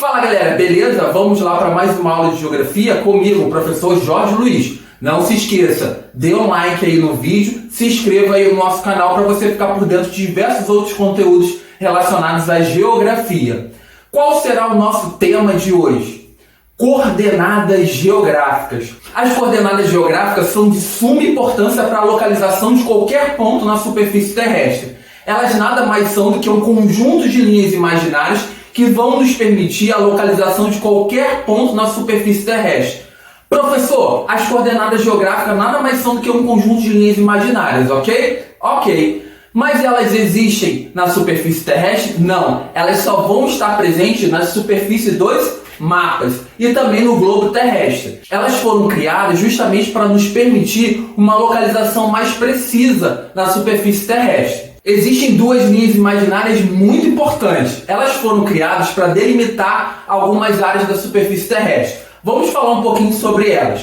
Fala galera, beleza? Vamos lá para mais uma aula de geografia comigo, o professor Jorge Luiz. Não se esqueça, dê um like aí no vídeo, se inscreva aí no nosso canal para você ficar por dentro de diversos outros conteúdos relacionados à geografia. Qual será o nosso tema de hoje? Coordenadas geográficas. As coordenadas geográficas são de suma importância para a localização de qualquer ponto na superfície terrestre. Elas nada mais são do que um conjunto de linhas imaginárias que vão nos permitir a localização de qualquer ponto na superfície terrestre. Professor, as coordenadas geográficas nada mais são do que um conjunto de linhas imaginárias, ok? Ok. Mas elas existem na superfície terrestre? Não. Elas só vão estar presentes na superfície dos mapas e também no globo terrestre. Elas foram criadas justamente para nos permitir uma localização mais precisa na superfície terrestre. Existem duas linhas imaginárias muito importantes. Elas foram criadas para delimitar algumas áreas da superfície terrestre. Vamos falar um pouquinho sobre elas.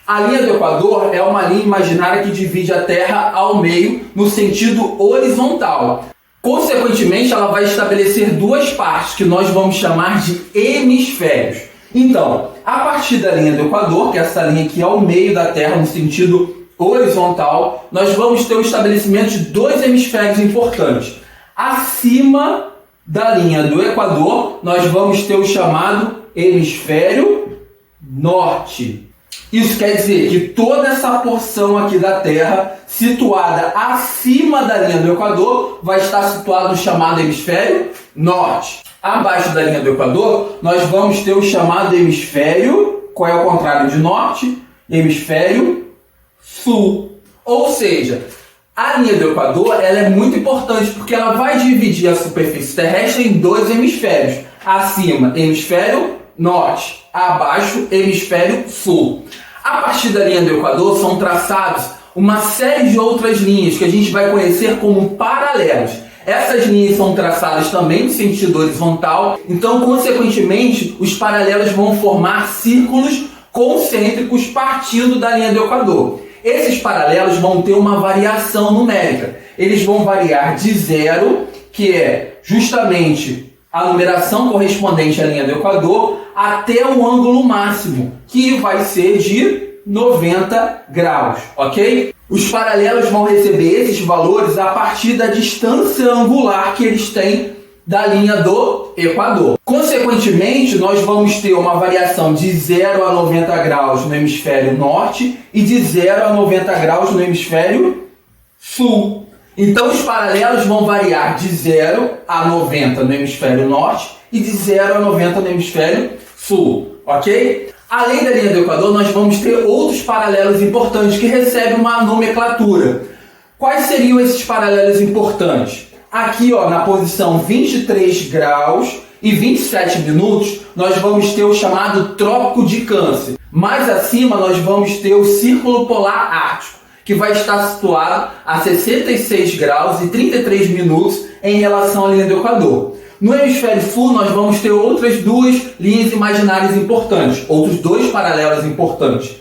A linha do Equador é uma linha imaginária que divide a Terra ao meio no sentido horizontal. Consequentemente, ela vai estabelecer duas partes que nós vamos chamar de hemisférios. Então, a partir da linha do Equador, que é essa linha aqui ao meio da Terra no sentido horizontal, nós vamos ter o estabelecimento de dois hemisférios importantes. Acima da linha do Equador, nós vamos ter o chamado hemisfério norte. Isso quer dizer que toda essa porção aqui da Terra, situada acima da linha do Equador, vai estar situado no chamado hemisfério norte. Abaixo da linha do Equador, nós vamos ter o chamado hemisfério, qual é o contrário de norte? Hemisfério sul. Ou seja, a linha do Equador ela é muito importante porque ela vai dividir a superfície terrestre em dois hemisférios. Acima, hemisfério norte. Abaixo, hemisfério sul. A partir da linha do Equador são traçados uma série de outras linhas que a gente vai conhecer como paralelos. Essas linhas são traçadas também no sentido horizontal, então, consequentemente, os paralelos vão formar círculos concêntricos partindo da linha do Equador. Esses paralelos vão ter uma variação numérica. Eles vão variar de 0, que é justamente a numeração correspondente à linha do Equador, até o ângulo máximo, que vai ser de 90 graus, ok? Os paralelos vão receber esses valores a partir da distância angular que eles têm da linha do Equador. Consequentemente, nós vamos ter uma variação de 0 a 90 graus no hemisfério norte e de 0 a 90 graus no hemisfério sul. Então, os paralelos vão variar de 0 a 90 no hemisfério norte e de 0 a 90 no hemisfério sul, ok? Além da linha do Equador, nós vamos ter outros paralelos importantes que recebem uma nomenclatura. Quais seriam esses paralelos importantes? Aqui, ó, na posição 23 graus e 27 minutos, nós vamos ter o chamado Trópico de Câncer. Mais acima, nós vamos ter o Círculo Polar Ártico, que vai estar situado a 66 graus e 33 minutos em relação à linha do Equador. No hemisfério sul, nós vamos ter outras duas linhas imaginárias importantes, outros dois paralelos importantes.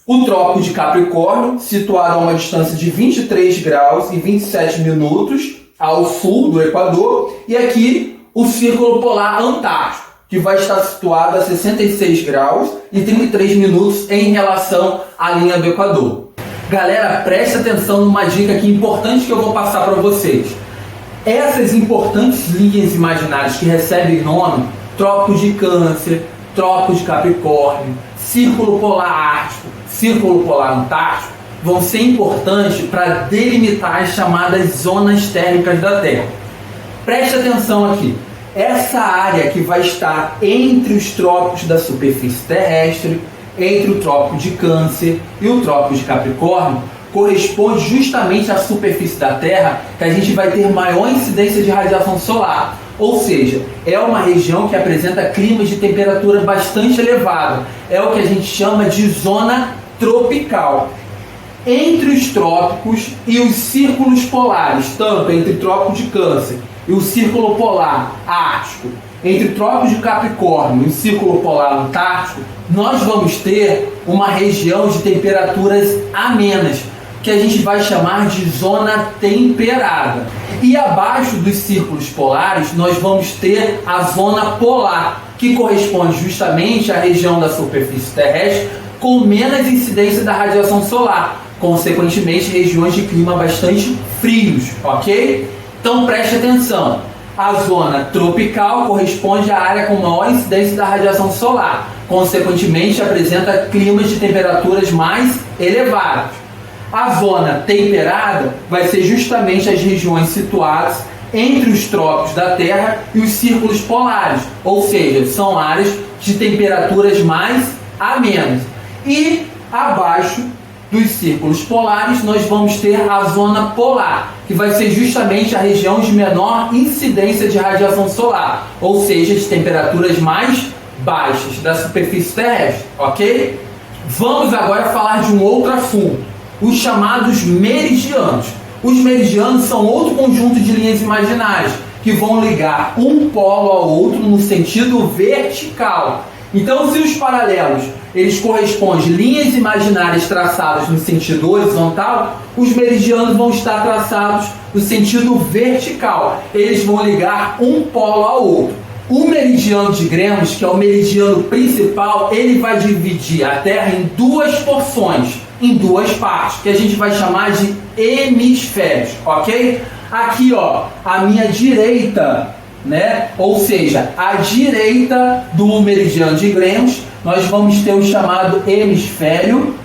O Trópico de Capricórnio, situado a uma distância de 23 graus e 27 minutos ao sul do Equador, e aqui o Círculo Polar Antártico, que vai estar situado a 66 graus e 33 minutos em relação à linha do Equador. Galera, preste atenção numa dica aqui importante que eu vou passar para vocês. Essas importantes linhas imaginárias que recebem nome, Trópico de Câncer, Trópico de Capricórnio, Círculo Polar Ártico, Círculo Polar Antártico, vão ser importantes para delimitar as chamadas zonas térmicas da Terra. Preste atenção aqui. Essa área que vai estar entre os trópicos da superfície terrestre, entre o Trópico de Câncer e o Trópico de Capricórnio, corresponde justamente à superfície da Terra que a gente vai ter maior incidência de radiação solar. Ou seja, é uma região que apresenta climas de temperatura bastante elevada. É o que a gente chama de zona tropical. Entre os trópicos e os círculos polares, tanto entre o Trópico de Câncer e o Círculo Polar Ártico, entre o Trópico de Capricórnio e o Círculo Polar Antártico, nós vamos ter uma região de temperaturas amenas, que a gente vai chamar de zona temperada. E abaixo dos círculos polares, nós vamos ter a zona polar, que corresponde justamente à região da superfície terrestre com menos incidência da radiação solar, consequentemente regiões de clima bastante frios, ok? Então preste atenção, a zona tropical corresponde à área com maior incidência da radiação solar, consequentemente apresenta climas de temperaturas mais elevadas. A zona temperada vai ser justamente as regiões situadas entre os trópicos da Terra e os círculos polares, ou seja, são áreas de temperaturas mais amenas. E abaixo dos círculos polares nós vamos ter a zona polar, que vai ser justamente a região de menor incidência de radiação solar, ou seja, de temperaturas mais baixas da superfície terrestre, ok? Vamos agora falar de um outro assunto, os chamados meridianos. Os meridianos são outro conjunto de linhas imaginárias que vão ligar um polo ao outro no sentido vertical. Então, se os paralelos eles correspondem a linhas imaginárias traçadas no sentido horizontal, os meridianos vão estar traçados no sentido vertical. Eles vão ligar um polo ao outro. O meridiano de Greenwich, que é o meridiano principal, ele vai dividir a Terra em duas porções, em duas partes, que a gente vai chamar de hemisférios, ok? Aqui, ó, à minha direita, né? Ou seja, à direita do meridiano de Greenwich, nós vamos ter o chamado hemisfério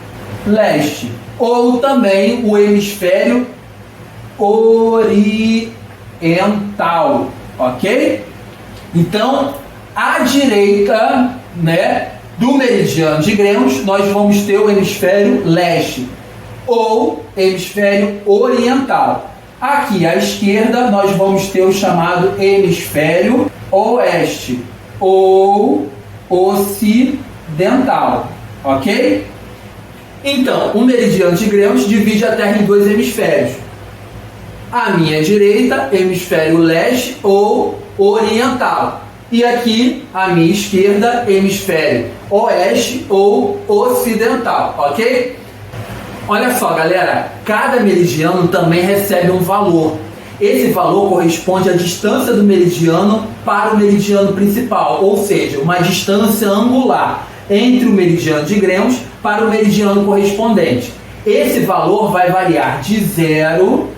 leste, ou também o hemisfério oriental, ok? Então, à direita, né, do meridiano de Greenwich, nós vamos ter o hemisfério leste, ou hemisfério oriental. Aqui à esquerda, nós vamos ter o chamado hemisfério oeste, ou ocidental, ok? Então, o meridiano de Greenwich divide a Terra em dois hemisférios. À minha direita, hemisfério leste ou oriental. E aqui, à minha esquerda, hemisfério oeste ou ocidental, ok? Olha só, galera, cada meridiano também recebe um valor. Esse valor corresponde à distância do meridiano para o meridiano principal, ou seja, uma distância angular entre o meridiano de Greenwich para o meridiano correspondente. Esse valor vai variar de 0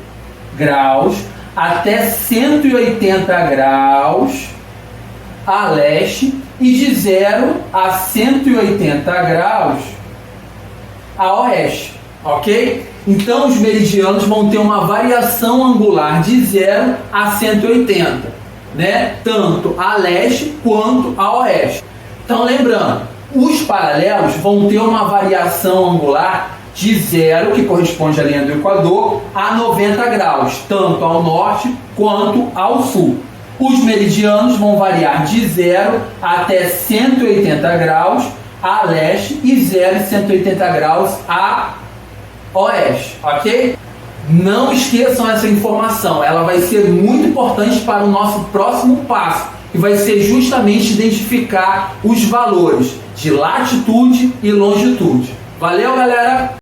graus até 180 graus a leste e de 0 a 180 graus a oeste, ok? Então os meridianos vão ter uma variação angular de 0 a 180, né? Tanto a leste quanto a oeste. Então lembrando, os paralelos vão ter uma variação angular de 0, que corresponde à linha do Equador, a 90 graus, tanto ao norte quanto ao sul. Os meridianos vão variar de 0 até 180 graus a leste e 0 e 180 graus a oeste, ok? Não esqueçam essa informação, ela vai ser muito importante para o nosso próximo passo, que vai ser justamente identificar os valores de latitude e longitude. Valeu, galera!